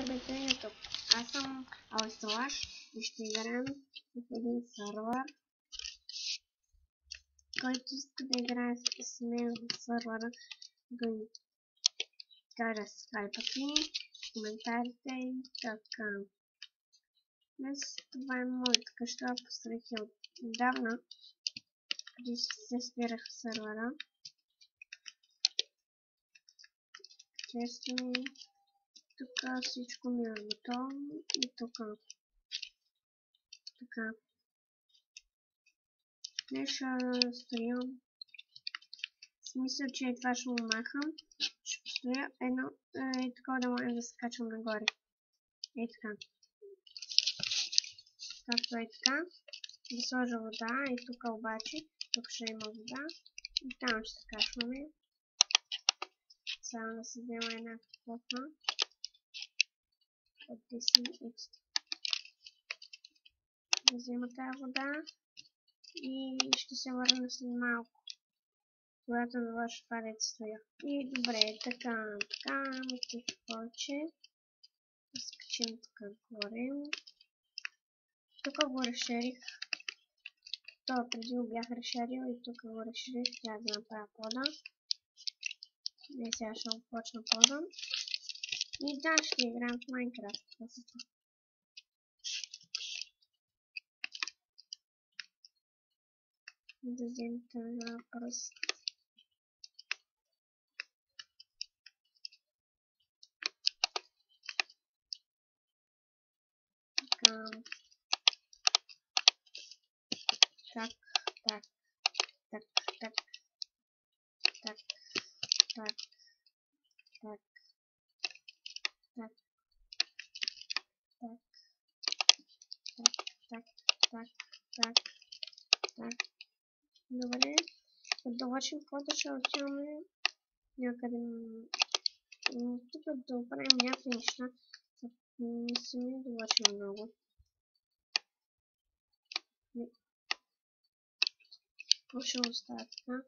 Здравейте, на YouTube. Аз съм Алсталаш и ще играем в един сървър, който иска да играе с мен в сървъра, да ми кажа скайпът ми, коментарите и така. Днес това е моята къща, построих я отдавна, преди се спирах в сървъра. Често ми тук всичко ми е готово и тук така. Днес ще строям. Смисъл, че това ще го махам. Ще построя едно и така да може да се качвам нагоре. Ей така. Както е така. Да сложа вода и тук обаче. Тук ще има вода. И там ще се качваме. Само да се взема една копа. От 10x. Да взема тази вода. И ще се върна след малко, когато довърша това дето стоя. И добре, така, тих повече. Да скачим тук горе. Тук го разширих. Това преди го бях разширил и тук го разширих. Трябва да направя пода. И сега ще го почна пода. И да, ще играем в Майнкрафт. Да вземем този пръст. Так. Добре. Да довършим пода, ще отиваме някъде. Тук да оправим някакви неща. Не съм ми довършил много. Какво ще остава така?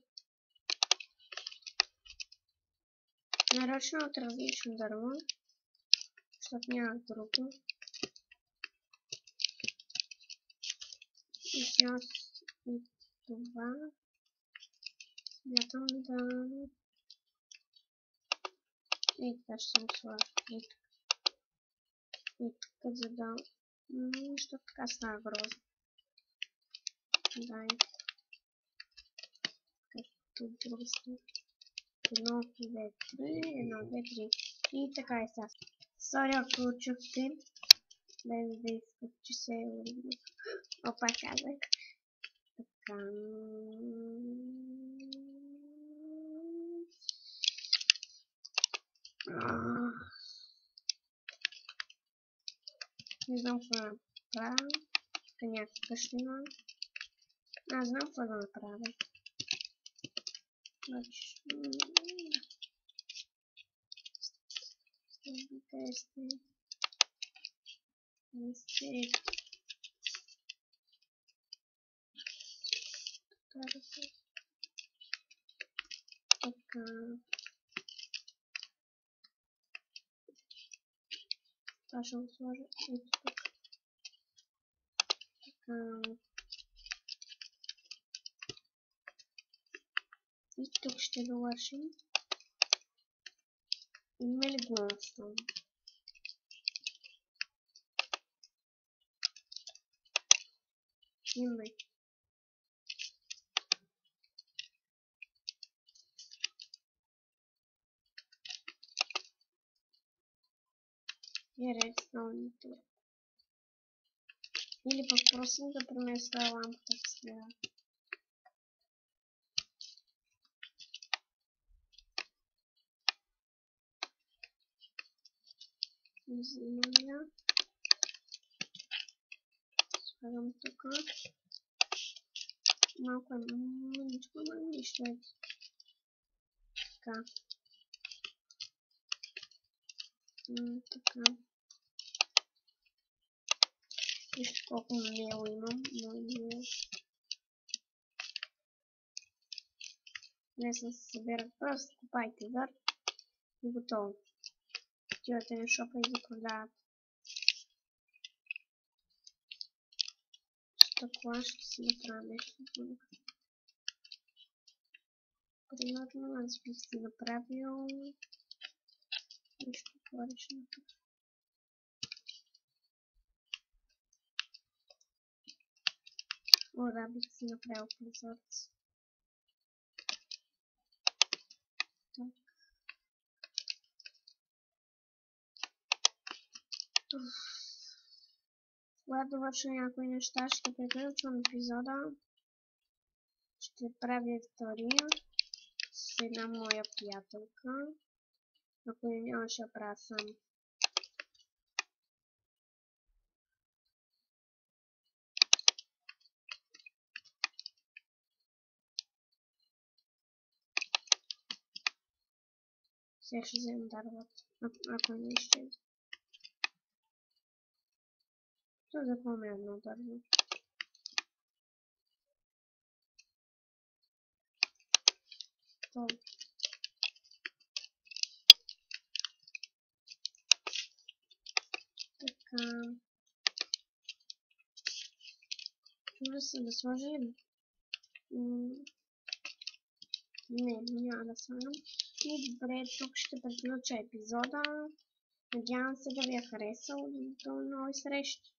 Нарочно от различно дърво, защото няма друго. И сега и това смятам да... И така ще съм сложа. И тук за да... Защото така става грозно. Дай. Тук друга страна. 1, 2, 3. И така е сега. Сори, ако чухте, без да искат, че се е уредил. Опа, казах. Така. Не знам какво да направя. Тук е някаква къщина. Аз знам какво да направя. Значи... Къде сте? Не сте. Така. Това ще го сложа ето тук. Така. И тук ще довършим. Има ли гласъм? Има. И редстоуните. Или попросим да премества лампата в среда. Земя. Слагам тук. Малко е мъничко, но нищо е. Така. Така. Вижте колко мело имам. Лесно се събира. Просто копайте дърт и готово. отивате на шопа и ги продават. Стъкла ще си направя нещо друго. Примерно, аз бих си направил нещо по-различно. О, да, бих си направил прозорец. Так. Когато довърша някои неща, ще приключвам епизода. Ще правя история с една моя приятелка. Ако не няма, ще правя сам. Сега ще вземем дървата, ако не изчезва. Това запомня едно дърво. Така. Чува се да сложим. Не, няма да слагам. И добре, тук ще приключа епизода. Надявам се да ви е харесал. До нови срещи!